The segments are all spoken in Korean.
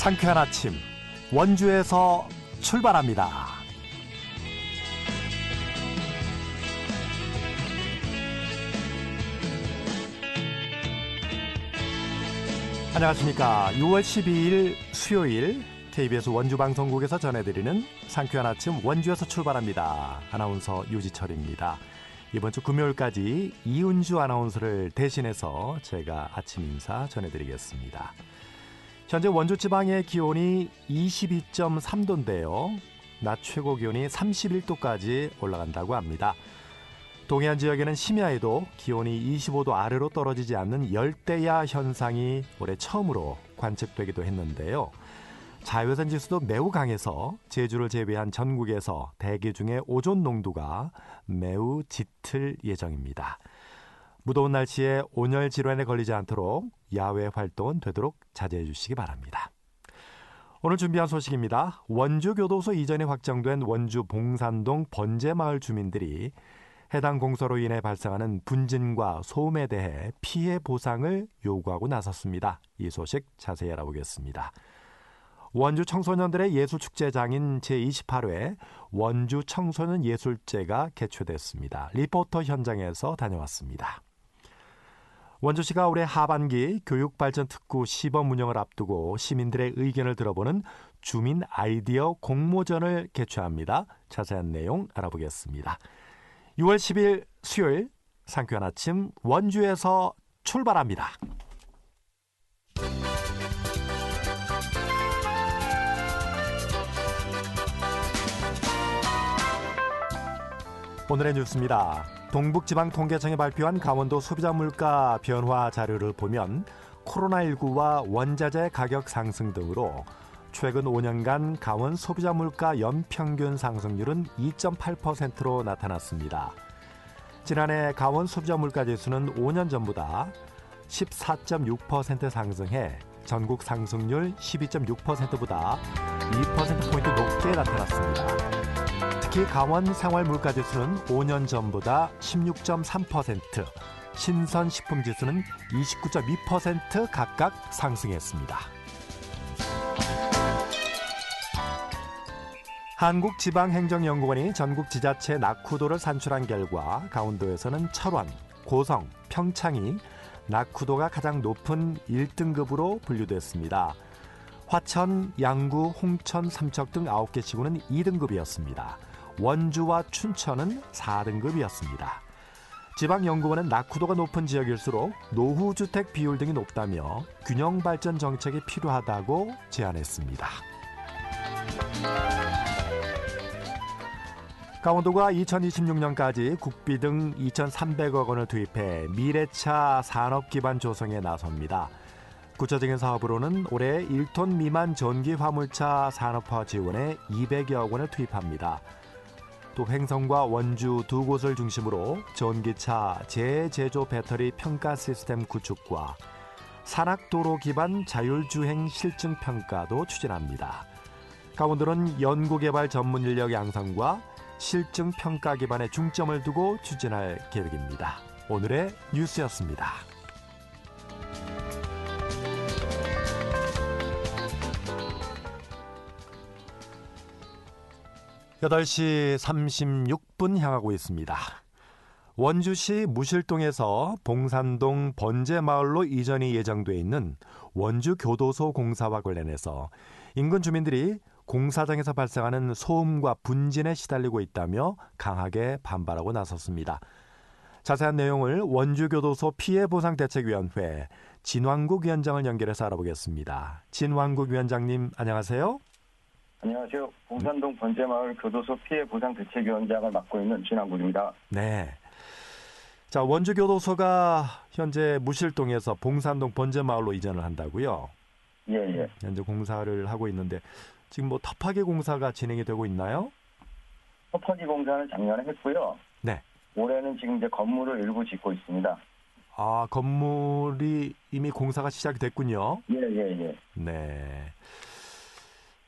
상쾌한 아침 원주에서 출발합니다. 안녕하십니까. 6월 12일 수요일 KBS 원주방송국에서 전해드리는 상쾌한 아침 원주에서 출발합니다. 아나운서 유지철입니다. 이번 주 금요일까지 이은주 아나운서를 대신해서 제가 아침 인사 전해드리겠습니다. 현재 원주 지방의 기온이 22.3도인데요. 낮 최고 기온이 31도까지 올라간다고 합니다. 동해안 지역에는 심야에도 기온이 25도 아래로 떨어지지 않는 열대야 현상이 올해 처음으로 관측되기도 했는데요. 자외선 지수도 매우 강해서 제주를 제외한 전국에서 대기 중에 오존 농도가 매우 짙을 예정입니다. 무더운 날씨에 온열 질환에 걸리지 않도록 야외 활동은 되도록 자제해 주시기 바랍니다. 오늘 준비한 소식입니다. 원주 교도소 이전이 확정된 원주 봉산동 번제마을 주민들이 해당 공소로 인해 발생하는 분진과 소음에 대해 피해 보상을 요구하고 나섰습니다. 이 소식 자세히 알아보겠습니다. 원주 청소년들의 예술축제장인 제28회 원주 청소년 예술제가 개최됐습니다. 리포터 현장에서 다녀왔습니다. 원주시가 올해 하반기 교육발전 특구 시범 운영을 앞두고 시민들의 의견을 들어보는 주민 아이디어 공모전을 개최합니다. 자세한 내용 알아보겠습니다. 6월 10일 수요일 상쾌한 아침 원주에서 출발합니다. 오늘의 뉴스입니다. 동북지방통계청이 발표한 강원도 소비자 물가 변화 자료를 보면 코로나19와 원자재 가격 상승 등으로 최근 5년간 강원 소비자 물가 연평균 상승률은 2.8%로 나타났습니다. 지난해 강원 소비자 물가 지수는 5년 전보다 14.6% 상승해 전국 상승률 12.6%보다 2%포인트 높게 나타났습니다. 특히 강원 생활 물가 지수는 5년 전보다 16.3%, 신선식품 지수는 29.2% 각각 상승했습니다. 한국지방행정연구원이 전국 지자체 낙후도를 산출한 결과 강원도에서는 철원, 고성, 평창이 낙후도가 가장 높은 1등급으로 분류됐습니다. 화천, 양구, 홍천, 삼척 등 9개 지구는 2등급이었습니다. 원주와 춘천은 4등급이었습니다. 지방연구원은 낙후도가 높은 지역일수록 노후주택 비율 등이 높다며 균형발전 정책이 필요하다고 제안했습니다. 강원도가 2026년까지 국비 등 2,300억 원을 투입해 미래차 산업기반 조성에 나섭니다. 구체적인 사업으로는 올해 1톤 미만 전기 화물차 산업화 지원에 200여 원을 투입합니다. 또 횡성과 원주 두 곳을 중심으로 전기차 재제조 배터리 평가 시스템 구축과 산악도로 기반 자율주행 실증 평가도 추진합니다. 강원도는 연구개발 전문 인력 양성과 실증 평가 기반에 중점을 두고 추진할 계획입니다. 오늘의 뉴스였습니다. 8시 36분 향하고 있습니다. 원주시 무실동에서 봉산동 번제마을로 이전이 예정돼 있는 원주교도소 공사와 관련해서 인근 주민들이 공사장에서 발생하는 소음과 분진에 시달리고 있다며 강하게 반발하고 나섰습니다. 자세한 내용을 원주교도소 피해보상대책위원회 진왕국 위원장을 연결해서 알아보겠습니다. 진왕국 위원장님 안녕하세요. 안녕하세요. 봉산동 번제마을 교도소 피해보상대책위원장을 맡고 있는 진왕국입니다. 네. 자, 원주교도소가 현재 무실동에서 봉산동 번제마을로 이전을 한다고요? 예. 현재 공사를 하고 있는데 지금 뭐 터파기 공사가 진행이 되고 있나요? 터파기 공사는 작년에 했고요. 네. 올해는 지금 이제 건물을 일부 짓고 있습니다. 아, 건물이 이미 공사가 시작이 됐군요. 예. 네.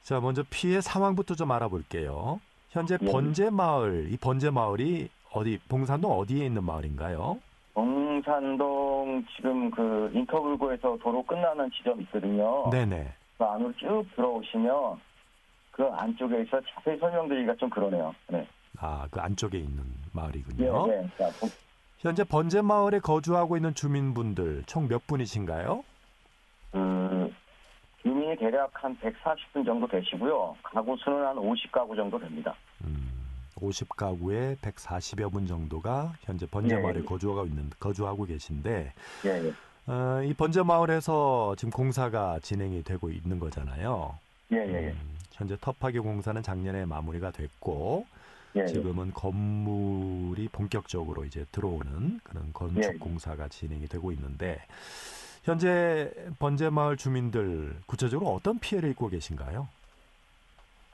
자, 먼저 피해 상황부터 좀 알아볼게요. 현재 예. 번제마을, 이 번제마을이 어디, 봉산동 어디에 있는 마을인가요? 봉산동 지금 그 인터불고에서 도로 끝나는 지점 있거든요. 네네. 그 안으로 쭉 들어오시면 그 안쪽에 있어 자세히 설명드리기가 좀 그러네요. 네. 아, 그 안쪽에 있는 예, 마을이군요. 네. 자, 현재 번제 마을에 거주하고 있는 주민분들 총 몇 분이신가요? 그 주민이 대략 한 140분 정도 되시고요. 가구 수는 한 50가구 정도 됩니다. 50가구에 140여 분 정도가 현재 번제 예, 마을에 예. 거주하고 계신데 예, 예. 이 번제 마을에서 지금 공사가 진행이 되고 있는 거잖아요. 예, 예, 예. 현재 터파기 공사는 작년에 마무리가 됐고 예, 예. 지금은 건물이 본격적으로 이제 들어오는 그런 건축 예. 공사가 진행이 되고 있는데 현재 번제 마을 주민들 구체적으로 어떤 피해를 입고 계신가요?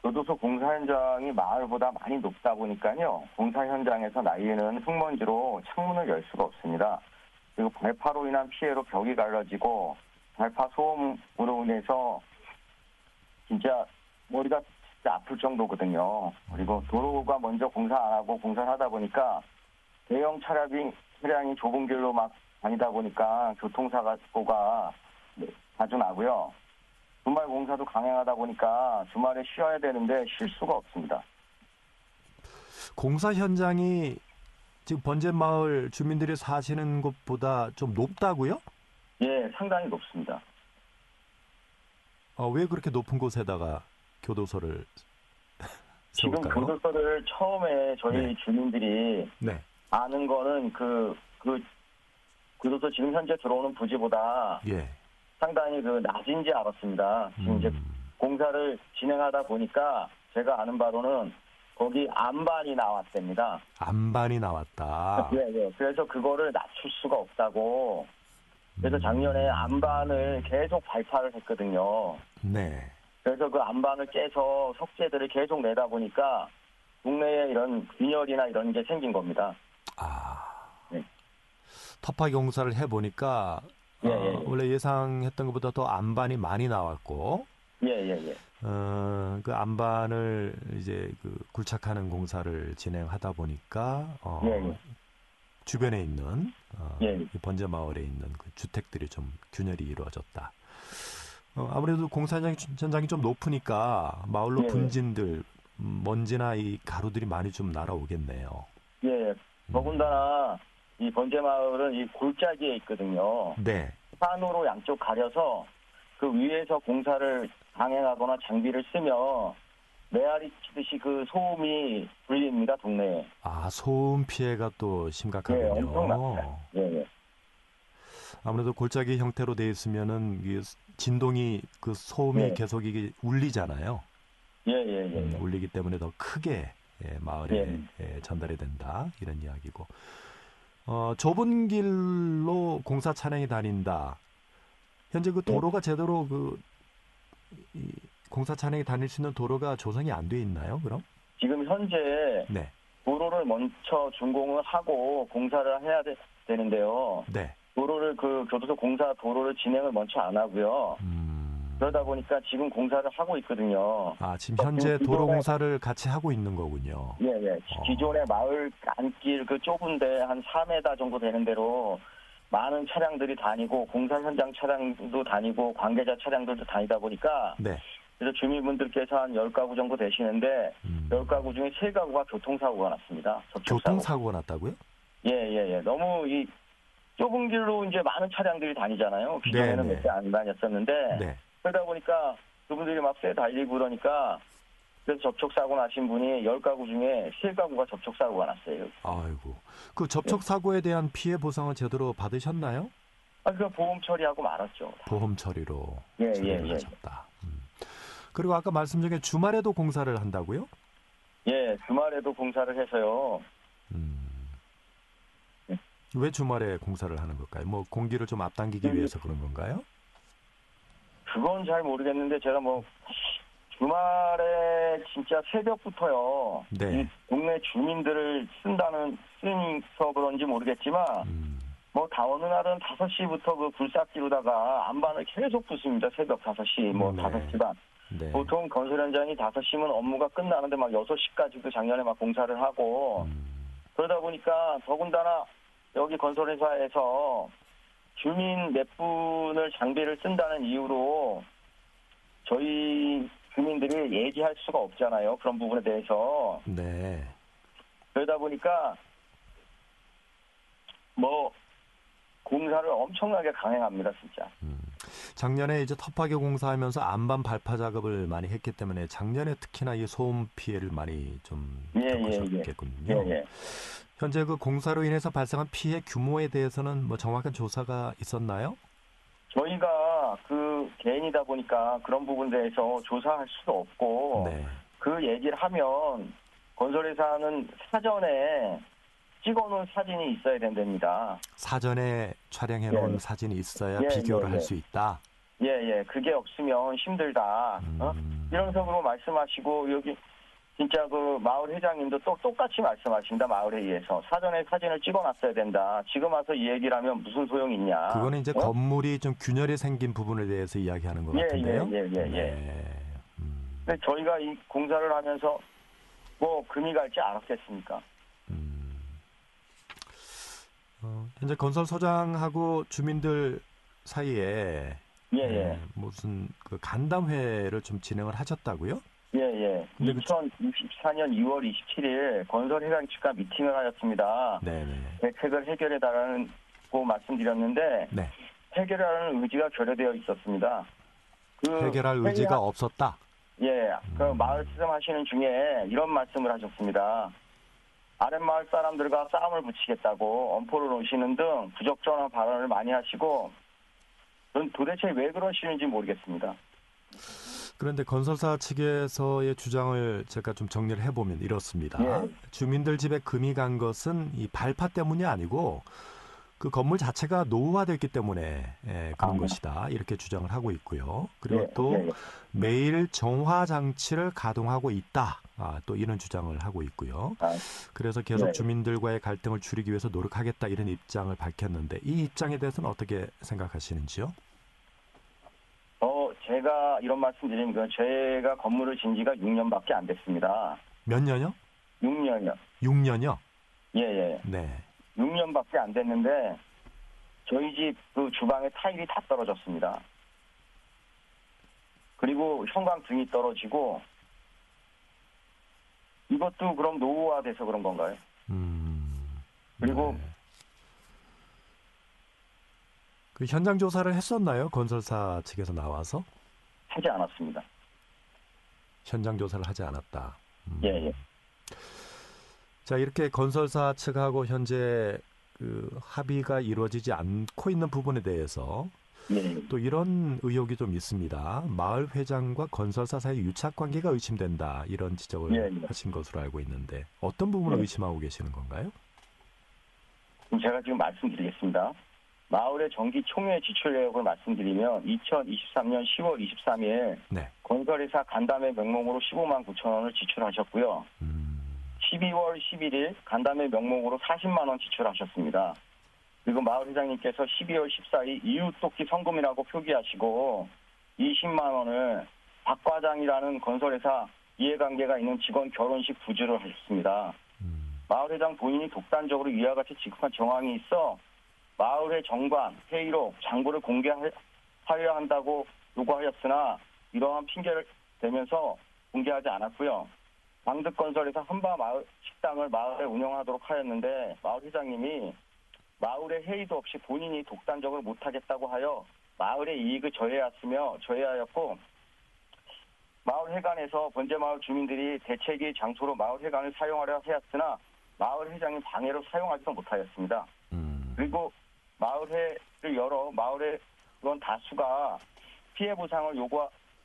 교도소 공사 현장이 마을보다 많이 높다 보니까요. 공사 현장에서 날리는 흙먼지로 창문을 열 수가 없습니다. 그리고 발파로 인한 피해로 벽이 갈라지고 발파 소음으로 인해서 진짜 머리가 진짜 아플 정도거든요. 그리고 도로가 먼저 공사 안 하고 공사를 하다 보니까 대형 차량이 좁은 길로 막 다니다 보니까 교통사고가 자주 나고요. 주말 공사도 강행하다 보니까 주말에 쉬어야 되는데 쉴 수가 없습니다. 공사 현장이 지금 번제 마을 주민들이 사시는 곳보다 좀 높다고요? 예, 상당히 높습니다. 왜 그렇게 높은 곳에다가 교도소를 지금 세울까요? 교도소를 처음에 저희 네. 주민들이 네. 아는 거는 그 교도소 지금 현재 들어오는 부지보다 예. 상당히 낮은지 알았습니다. 지금 이제 공사를 진행하다 보니까 제가 아는 바로는 거기 안반이 나왔답니다. 안반이 나왔다. 예, 예. 그래서 그거를 낮출 수가 없다고. 그래서 작년에 안반을 계속 발파를 했거든요. 네. 그래서 그 안반을 깨서 석재들을 계속 내다 보니까 동네에 이런 균열이나 이런 게 생긴 겁니다. 네. 터파기 공사를 해보니까 예. 원래 예상했던 것보다 더 안반이 많이 나왔고 예. 그 안반을 이제 그 굴착하는 공사를 진행하다 보니까 예. 주변에 있는 예. 이 번제 마을에 있는 그 주택들이 좀 균열이 이루어졌다. 아무래도 공사 현장이 좀 높으니까 마을로 예. 분진들 먼지나 이 가루들이 많이 좀 날아오겠네요. 예. 더군다나 이 번제 마을은 이 골짜기에 있거든요. 네. 산으로 양쪽 가려서 그 위에서 공사를 강행하거나 장비를 쓰면 메아리 치듯이 그 소음이 들립니다, 동네에. 소음 피해가 또 예, 심각하군요. 엄청납니다. 예. 아무래도 골짜기 형태로 돼 있으면은 이 진동이 그 소음이 예. 계속 이게 울리잖아요. 예. 울리기 때문에 더 크게 마을에 전달이 된다 이런 이야기고. 좁은 길로 공사 차량이 다닌다. 현재 그 도로가 제대로 이 공사 차량이 다닐 수 있는 도로가 조성이 안 돼 있나요? 그럼? 지금 현재 네. 도로를 먼저 준공을 하고 공사를 해야 되는데요. 네. 도로를 교도소 공사 도로를 진행을 먼저 안 하고요. 그러다 보니까 지금 공사를 하고 있거든요. 지금 현재 도로 공사를 같이 하고 있는 거군요. 예. 기존의 마을 안길 그 좁은데 한 4m 정도 되는 대로 많은 차량들이 다니고 공사 현장 차량도 다니고 관계자 차량들도 다니다 보니까 네. 그래서 주민분들께서 한 10가구 정도 되시는데 10가구 중에 3가구가 교통사고가 났습니다. 교통사고가 났다고요? 예. 너무 이 좁은 길로 이제 많은 차량들이 다니잖아요. 기존에는 몇 대 안 다녔었는데 네. 그러다 보니까 그분들이 막 새 달리고 그러니까 그래서 접촉사고 나신 분이 10가구 중에 3가구가 접촉사고가 났어요. 아이고. 그 접촉사고에 대한 피해 보상을 제대로 받으셨나요? 그 보험 처리하고 말았죠. 보험 처리로 예. 하셨다. 그리고 아까 말씀 중에 주말에도 공사를 한다고요? 예, 주말에도 공사를 해서요. 왜 주말에 공사를 하는 걸까요? 뭐 공기를 좀 앞당기기 위해서 그런 건가요? 그건 잘 모르겠는데 제가 주말에 진짜 새벽부터요. 네. 이 동네 주민들을 쓰니서 그런지 모르겠지만 다 어느 날은 5시부터 그 굴삭기로다가 안반을 계속 붓습니다. 새벽 5시, 5시 반. 네. 보통 건설 현장이 5시면 업무가 끝나는데 6시까지도 작년에 공사를 하고 그러다 보니까 더군다나 여기 건설회사에서 주민 몇 분을 장비를 쓴다는 이유로 저희 주민들이 예지할 수가 없잖아요. 그런 부분에 대해서. 네. 그러다 보니까 뭐 공사를 엄청나게 강행합니다, 진짜. 작년에 이제 텃파교 공사하면서 안반 발파 작업을 많이 했기 때문에 작년에 특히나 이 소음 피해를 많이 좀 겪으셨겠군요. 예. 현재 그 공사로 인해서 발생한 피해 규모에 대해서는 뭐 정확한 조사가 있었나요? 저희가 그 개인이다 보니까 그런 부분에 대해서 조사할 수도 없고 네. 그 얘기를 하면 건설회사는 사전에 찍어놓은 사진이 있어야 된답니다. 사전에 촬영해 놓은 예. 사진이 있어야 예, 비교를 예, 할 예. 수 있다. 예. 그게 없으면 힘들다. 이런 식으로 말씀하시고 여기 진짜 그 마을 회장님도 또 똑같이 말씀하십니다. 마을회의에서 사전에 사진을 찍어놨어야 된다. 지금 와서 이 얘기를 하면 무슨 소용이 있냐. 그거는 이제 건물이 좀 균열이 생긴 부분에 대해서 이야기하는 것 같은데요. 예. 네. 근데 저희가 이 공사를 하면서 뭐 금이 갈지 알았겠습니까? 현재 건설소장하고 주민들 사이에 예. 무슨 그 간담회를 좀 진행을 하셨다고요? 예. 근데 2024년 2월 27일 건설회장 측과 미팅을 하였습니다. 네네. 대책을 해결해달라고 말씀드렸는데 네. 해결하는 의지가 결여되어 있었습니다. 해결할 의지가 없었다. 예, 그 마을 시정하시는 중에 이런 말씀을 하셨습니다. 아랫마을 사람들과 싸움을 붙이겠다고 엄포를 놓으시는 등 부적절한 발언을 많이 하시고 도대체 왜 그러시는지 모르겠습니다. 그런데 건설사 측에서의 주장을 제가 좀 정리를 해보면 이렇습니다. 예. 주민들 집에 금이 간 것은 이 발파 때문이 아니고 그 건물 자체가 노후화됐기 때문에 그런 것이다. 이렇게 주장을 하고 있고요. 그리고 또 매일 정화 장치를 가동하고 있다. 또 이런 주장을 하고 있고요. 그래서 계속 주민들과의 갈등을 줄이기 위해서 노력하겠다 이런 입장을 밝혔는데 이 입장에 대해서는 어떻게 생각하시는지요? 제가 이런 말씀 드리는 건 제가 건물을 진 지가 6년밖에 안 됐습니다. 몇 년요? 6년이요. 6년요? 예. 네. 6년밖에 안 됐는데 저희 집 그 주방에 타일이 다 떨어졌습니다. 그리고 형광등이 떨어지고 이것도 그럼 노후화돼서 그런 건가요? 그리고 네. 그 현장 조사를 했었나요? 건설사 측에서 나와서? 하지 않았습니다. 현장 조사를 하지 않았다. 예. 자, 이렇게 건설사 측하고 현재 그 합의가 이루어지지 않고 있는 부분에 대해서 또 이런 의혹이 좀 있습니다. 마을 회장과 건설사 사이 유착 관계가 의심된다. 이런 지적을 하신 것으로 알고 있는데 어떤 부분을 의심하고 계시는 건가요? 제가 지금 말씀드리겠습니다. 마을의 정기 총회 지출 내역을 말씀드리면 2023년 10월 23일 건설회사 간담회 명목으로 15만 9천 원을 지출하셨고요. 12월 11일 간담회 명목으로 40만 원 지출하셨습니다. 그리고 마을 회장님께서 12월 14일 이웃돕기 성금이라고 표기하시고 20만 원을 박 과장이라는 건설회사 이해관계가 있는 직원 결혼식 부주를 하셨습니다. 마을 회장 본인이 독단적으로 이와 같이 지급한 정황이 있어 마을의 정관, 회의록, 장부를 공개하려 한다고 요구하였으나 이러한 핑계를 대면서 공개하지 않았고요. 방득건설에서 한바 마을 식당을 마을에 운영하도록 하였는데 마을 회장님이 마을의 회의도 없이 본인이 독단적으로 못하겠다고 하여 마을의 이익을 저해하였고 마을 회관에서 번제마을 주민들이 대책의 장소로 마을 회관을 사용하려 하였으나 마을 회장님 방해로 사용하지도 못하였습니다. 그리고 마을회를 열어 마을의 그런 다수가 피해 보상을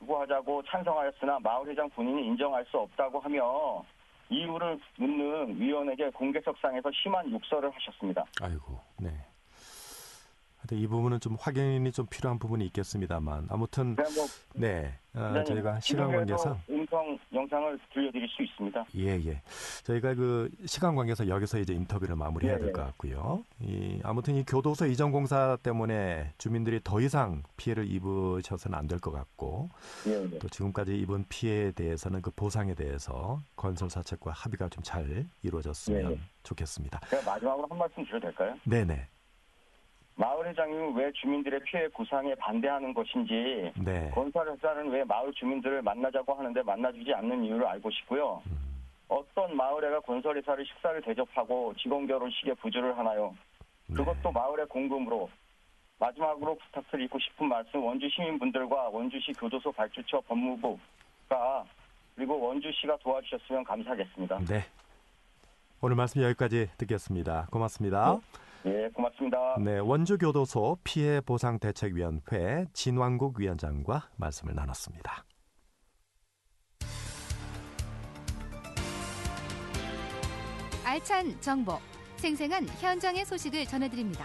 요구하자고 찬성하였으나 마을 회장 본인이 인정할 수 없다고 하며 이유를 묻는 위원에게 공개석상에서 심한 욕설을 하셨습니다. 아이고, 네. 하여튼 이 부분은 좀 확인이 좀 필요한 부분이 있겠습니다만 아무튼 저희가 시간 관계상 음성 영상을 들려드릴 수 있습니다. 예. 저희가 그 시간 관계상 여기서 이제 인터뷰를 마무리해야 될 것 같고요. 아무튼 이 교도소 이전 공사 때문에 주민들이 더 이상 피해를 입으셔서는 안 될 것 같고 또 지금까지 입은 피해에 대해서는 그 보상에 대해서 건설사 측과 합의가 좀 잘 이루어졌으면 좋겠습니다. 제가 마지막으로 한 말씀 드려도 될까요? 네네. 마을 회장이 왜 주민들의 피해 구상에 반대하는 것인지, 네. 건설회사는 왜 마을 주민들을 만나자고 하는데 만나주지 않는 이유를 알고 싶고요. 어떤 마을회가 건설회사를 식사를 대접하고 직원 결혼식에 부주를 하나요? 그것도 마을의 공금으로. 마지막으로 부탁드리고 싶은 말씀, 원주 시민분들과 원주시 교도소 발주처 법무부가 그리고 원주시가 도와주셨으면 감사하겠습니다. 네. 오늘 말씀 여기까지 듣겠습니다. 고맙습니다. 네, 고맙습니다. 네, 원주교도소 피해보상대책위원회 진왕국 위원장과 말씀을 나눴습니다. 알찬 정보, 생생한 현장의 소식을 전해드립니다.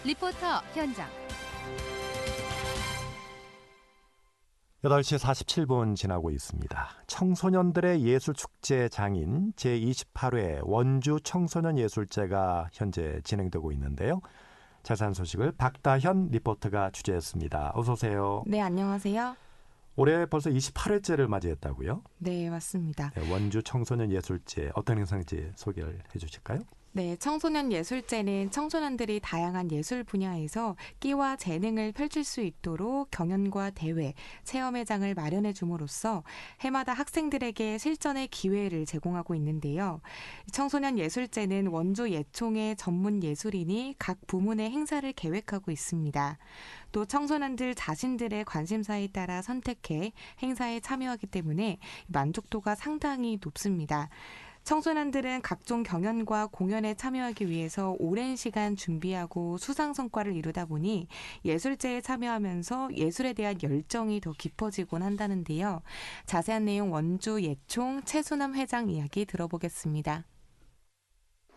리포터 현장. 8시 47분 지나고 있습니다. 청소년들의 예술축제 장인 제28회 원주 청소년예술제가 현재 진행되고 있는데요. 자세한 소식을 박다현 리포터가 취재했습니다. 어서 오세요. 네, 안녕하세요. 올해 벌써 28회째를 맞이했다고요? 네, 맞습니다. 네, 원주 청소년예술제 어떤 행사인지 소개를 해주실까요? 네, 청소년 예술제는 청소년들이 다양한 예술 분야에서 끼와 재능을 펼칠 수 있도록 경연과 대회, 체험회장을 마련해 줌으로써 해마다 학생들에게 실전의 기회를 제공하고 있는데요. 청소년 예술제는 원주 예총의 전문 예술인이 각 부문의 행사를 계획하고 있습니다. 또 청소년들 자신들의 관심사에 따라 선택해 행사에 참여하기 때문에 만족도가 상당히 높습니다. 청소년들은 각종 경연과 공연에 참여하기 위해서 오랜 시간 준비하고 수상 성과를 이루다 보니 예술제에 참여하면서 예술에 대한 열정이 더 깊어지곤 한다는데요. 자세한 내용 원주 예총 최순남 회장 이야기 들어보겠습니다.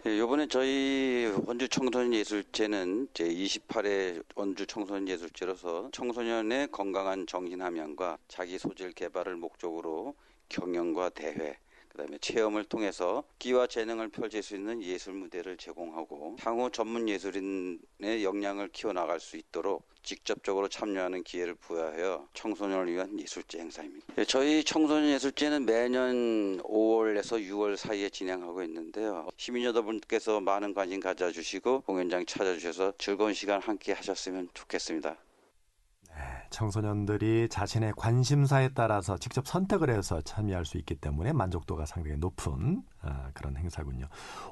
네, 이번에 저희 원주 청소년예술제는 제28회 원주 청소년예술제로서 청소년의 건강한 정신함양과 자기 소질 개발을 목적으로 경연과 대회, 그다음에 체험을 통해서 끼와 재능을 펼칠 수 있는 예술 무대를 제공하고 향후 전문 예술인의 역량을 키워나갈 수 있도록 직접적으로 참여하는 기회를 부여하여 청소년을 위한 예술제 행사입니다. 저희 청소년예술제는 매년 5월에서 6월 사이에 진행하고 있는데요. 시민 여러분께서 많은 관심 가져주시고 공연장 찾아주셔서 즐거운 시간 함께 하셨으면 좋겠습니다. 청소년들이 자신의 관심사에 따라서 직접 선택을 해서 참여할 수 있기 때문에 만족도가 상당히 높은 그런 행사군요.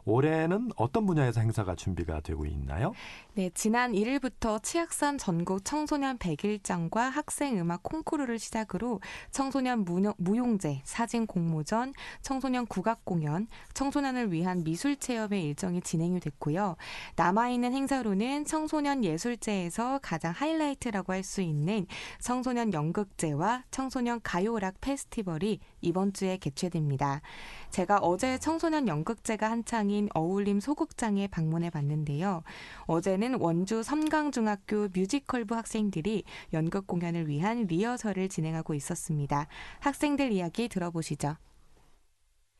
올해는 어떤 분야에서 행사가 준비가 되고 있나요? 네, 지난 1일부터 치악산 전국 청소년 100일장과 학생음악 콩쿠르를 시작으로 청소년 무용제, 사진 공모전, 청소년 국악공연, 청소년을 위한 미술체험의 일정이 진행이 됐고요. 남아있는 행사로는 청소년 예술제에서 가장 하이라이트라고 할 수 있는 청소년 연극제와 청소년 가요락 페스티벌이 이번 주에 개최됩니다. 제가 어제 청소년 연극제가 한창인 어울림 소극장에 방문해 봤는데요. 어제는 원주 섬강중학교 뮤지컬부 학생들이 연극 공연을 위한 리허설을 진행하고 있었습니다. 학생들 이야기 들어보시죠.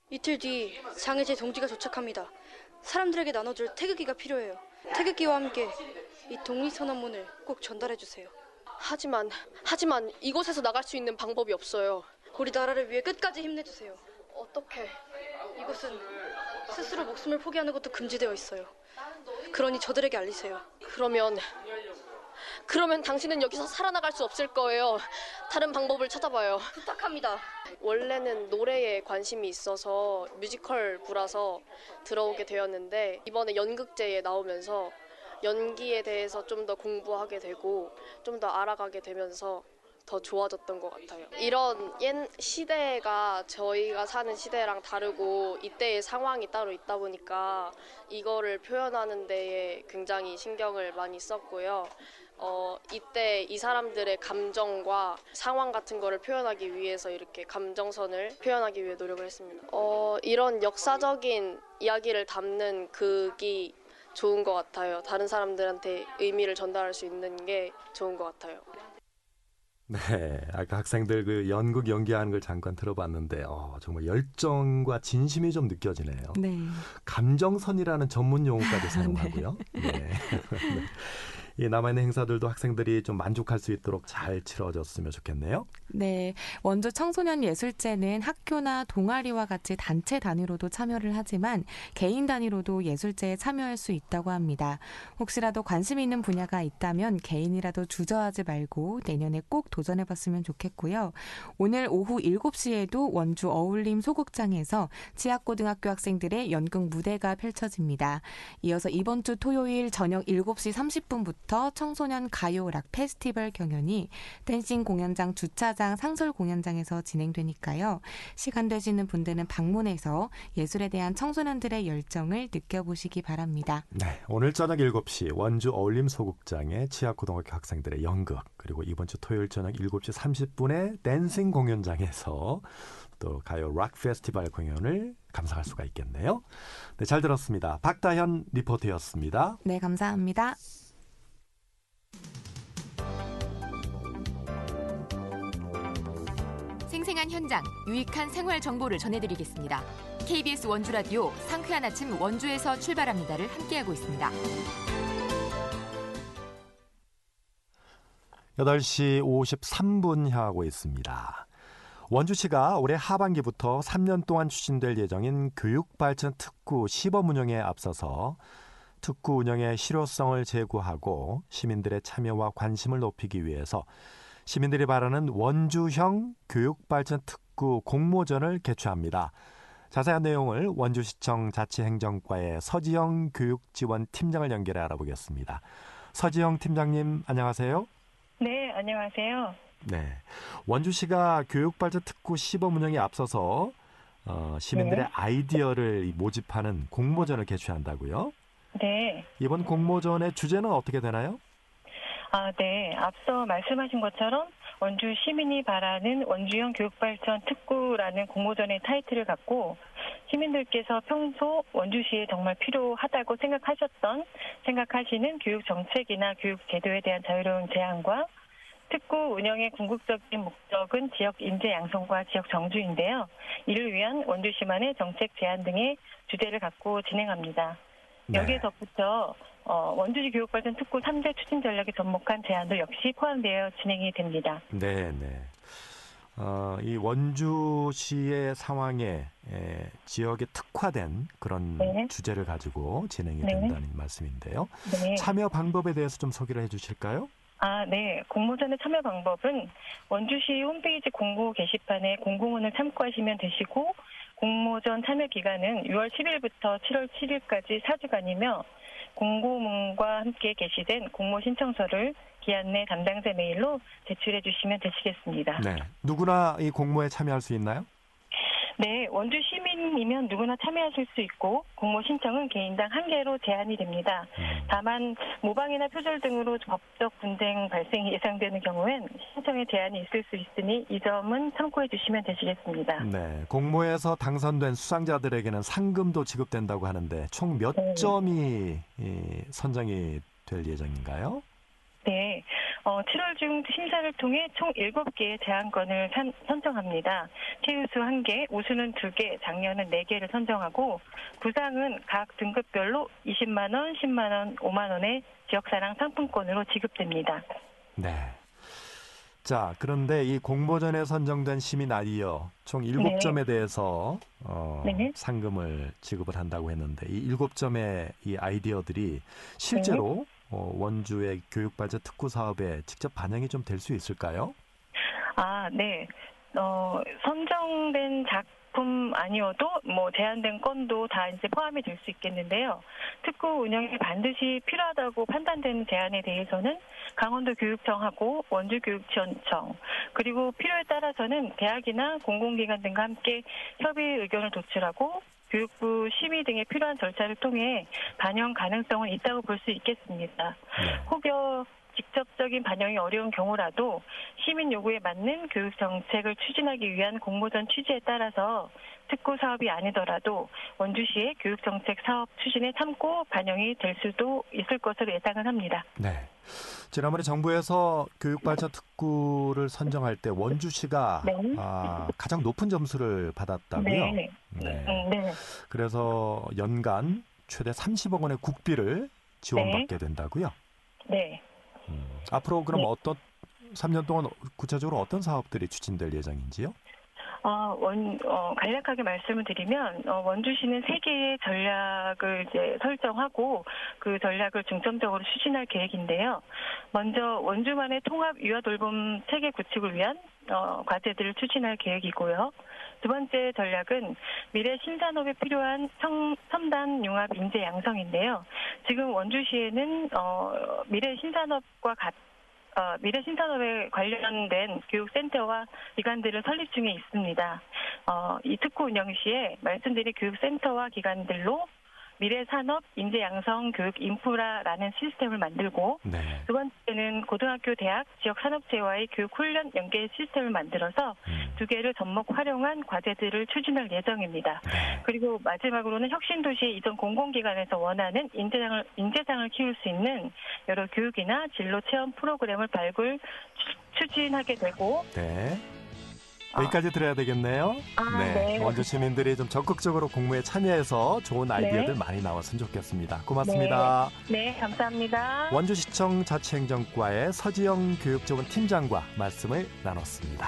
이틀 뒤 장애제 동지가 도착합니다. 사람들에게 나눠줄 태극기가 필요해요. 태극기와 함께 이 독립선언문을 꼭 전달해주세요. 하지만 이곳에서 나갈 수 있는 방법이 없어요. 우리 나라를 위해 끝까지 힘내주세요. 어떻게? 이곳은 스스로 목숨을 포기하는 것도 금지되어 있어요. 그러니 저들에게 알리세요. 그러면 당신은 여기서 살아나갈 수 없을 거예요. 다른 방법을 찾아봐요. 부탁합니다. 원래는 노래에 관심이 있어서 뮤지컬 부라서 들어오게 되었는데 이번에 연극제에 나오면서 연기에 대해서 좀 더 공부하게 되고 좀 더 알아가게 되면서 더 좋아졌던 것 같아요. 이런 옛 시대가 저희가 사는 시대랑 다르고 이때의 상황이 따로 있다 보니까 이거를 표현하는 데에 굉장히 신경을 많이 썼고요. 이때 이 사람들의 감정과 상황 같은 거를 표현하기 위해서 이렇게 감정선을 표현하기 위해 노력을 했습니다. 이런 역사적인 이야기를 담는 극이 좋은 것 같아요. 다른 사람들한테 의미를 전달할 수 있는 게 좋은 것 같아요. 네, 아까 학생들 그 연극 연기하는 걸 잠깐 들어봤는데 정말 열정과 진심이 좀 느껴지네요. 네. 감정선이라는 전문 용어까지 사용하고요. 네. 네. 이 남아있는 행사들도 학생들이 좀 만족할 수 있도록 잘 치러졌으면 좋겠네요. 네, 원주 청소년 예술제는 학교나 동아리와 같이 단체 단위로도 참여를 하지만 개인 단위로도 예술제에 참여할 수 있다고 합니다. 혹시라도 관심 있는 분야가 있다면 개인이라도 주저하지 말고 내년에 꼭 도전해봤으면 좋겠고요. 오늘 오후 7시에도 원주 어울림 소극장에서 치악고등학교 학생들의 연극 무대가 펼쳐집니다. 이어서 이번 주 토요일 저녁 7시 30분부터 청소년 가요 락 페스티벌 경연이 댄싱 공연장 주차장 상설 공연장에서 진행되니까요. 시간 되시는 분들은 방문해서 예술에 대한 청소년들의 열정을 느껴보시기 바랍니다. 네, 오늘 저녁 7시 원주 어울림 소극장의 치악고등학교 학생들의 연극, 그리고 이번 주 토요일 저녁 7시 30분에 댄싱 공연장에서 또 가요 락 페스티벌 공연을 감상할 수가 있겠네요. 네, 잘 들었습니다. 박다현 리포터였습니다. 네, 감사합니다. 생생한 현장, 유익한 생활 정보를 전해드리겠습니다. KBS 원주 라디오 상쾌한 아침 원주에서 출발합니다를 함께하고 있습니다. 8시 53분 향하고 있습니다. 원주시가 올해 하반기부터 3년 동안 추진될 예정인 교육발전 특구 시범 운영에 앞서서 특구 운영의 실효성을 제고하고 시민들의 참여와 관심을 높이기 위해서 시민들이 바라는 원주형 교육발전 특구 공모전을 개최합니다. 자세한 내용을 원주시청 자치행정과의 서지영 교육지원팀장을 연결해 알아보겠습니다. 서지영 팀장님, 안녕하세요. 네, 안녕하세요. 네, 원주시가 교육발전 특구 시범 운영에 앞서서 시민들의 네. 아이디어를 모집하는 공모전을 개최한다고요? 네. 이번 공모전의 주제는 어떻게 되나요? 네. 앞서 말씀하신 것처럼 원주 시민이 바라는 원주형 교육발전 특구라는 공모전의 타이틀을 갖고 시민들께서 평소 원주시에 정말 필요하다고 생각하시는 교육 정책이나 교육 제도에 대한 자유로운 제안과 특구 운영의 궁극적인 목적은 지역 인재 양성과 지역 정주인데요. 이를 위한 원주시만의 정책 제안 등의 주제를 갖고 진행합니다. 네. 여기에 덧붙여 원주시 교육발전 특구 3대 추진 전략에 접목한 제안도 역시 포함되어 진행이 됩니다. 네, 네. 이 원주시의 상황에 지역에 특화된 그런 네. 주제를 가지고 진행이 네. 된다는 말씀인데요. 네. 참여 방법에 대해서 좀 소개를 해주실까요? 네. 공모전의 참여 방법은 원주시 홈페이지 공고 게시판에 공고문을 참고하시면 되시고 공모전 참여 기간은 6월 10일부터 7월 7일까지 4주간이며 공고문과 함께 게시된 공모 신청서를 기한 내 담당자 메일로 제출해 주시면 되시겠습니다. 네. 누구나 이 공모에 참여할 수 있나요? 네, 원주 시민이면 누구나 참여하실 수 있고 공모 신청은 개인당 1개로 제한이 됩니다. 다만 모방이나 표절 등으로 법적 분쟁 발생이 예상되는 경우엔 신청에 제한이 있을 수 있으니 이 점은 참고해 주시면 되시겠습니다. 네. 공모에서 당선된 수상자들에게는 상금도 지급된다고 하는데 총 몇 점이 선정이 될 예정인가요? 네, 7월 중 심사를 통해 총 7개의 제안건을 선정합니다. 최우수 1개, 우수는 2개, 장려는 4개를 선정하고 부상은 각 등급별로 20만 원, 10만 원, 5만 원의 지역사랑 상품권으로 지급됩니다. 네. 자, 그런데 이 공모전에 선정된 시민 아이디어 총 7점에 대해서 네. 상금을 지급을 한다고 했는데 이 7점의 이 아이디어들이 실제로 원주의 교육발전 특구 사업에 직접 반영이 좀 될 수 있을까요? 네. 선정된 작품 아니어도 제한된 건도 다 이제 포함이 될 수 있겠는데요. 특구 운영이 반드시 필요하다고 판단되는 제안에 대해서는 강원도 교육청하고 원주교육지원청 그리고 필요에 따라서는 대학이나 공공기관 등과 함께 협의 의견을 도출하고 교육부 심의 등의 필요한 절차를 통해 반영 가능성은 있다고 볼 수 있겠습니다. 혹여 직접적인 반영이 어려운 경우라도 시민 요구에 맞는 교육 정책을 추진하기 위한 공모전 취지에 따라서 특구 사업이 아니더라도 원주시의 교육 정책 사업 추진에 참고 반영이 될 수도 있을 것으로 예상을 합니다. 네. 지난번에 정부에서 교육발전 특구를 선정할 때 원주시가 네. 가장 높은 점수를 받았다고요? 네. 네. 그래서 연간 최대 30억 원의 국비를 지원받게 된다고요? 네. 앞으로 그럼 네. 3년 동안 구체적으로 어떤 사업들이 추진될 예정인지요? 간략하게 말씀을 드리면, 원주시는 3개의 전략을 이제 설정하고 그 전략을 중점적으로 추진할 계획인데요. 먼저 원주만의 통합 유아 돌봄 체계 구축을 위한 과제들을 추진할 계획이고요. 두 번째 전략은 미래 신산업에 필요한 첨단 융합 인재 양성인데요. 지금 원주시에는 미래 신산업에 관련된 교육센터와 기관들을 설립 중에 있습니다. 이 특구 운영 시에 말씀드린 교육센터와 기관들로 미래산업 인재 양성 교육 인프라라는 시스템을 만들고 네. 두 번째는 고등학교, 대학, 지역 산업체와의 교육 훈련 연계 시스템을 만들어서 두 개를 접목 활용한 과제들을 추진할 예정입니다. 네. 그리고 마지막으로는 혁신도시의 이전 공공기관에서 원하는 인재상을 키울 수 있는 여러 교육이나 진로 체험 프로그램을 발굴 추진하게 되고 네. 여기까지 들어야 되겠네요. 네. 원주 시민들이 좀 적극적으로 공모에 참여해서 좋은 아이디어들 네. 많이 나왔으면 좋겠습니다. 고맙습니다. 네, 감사합니다. 원주시청 자치행정과의 서지영 교육조문 팀장과 말씀을 나눴습니다.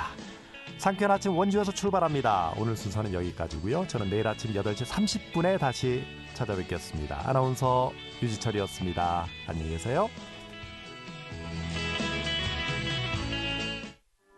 상쾌한 아침 원주에서 출발합니다. 오늘 순서는 여기까지고요. 저는 내일 아침 8시 30분에 다시 찾아뵙겠습니다. 아나운서 유지철이었습니다. 안녕히 계세요.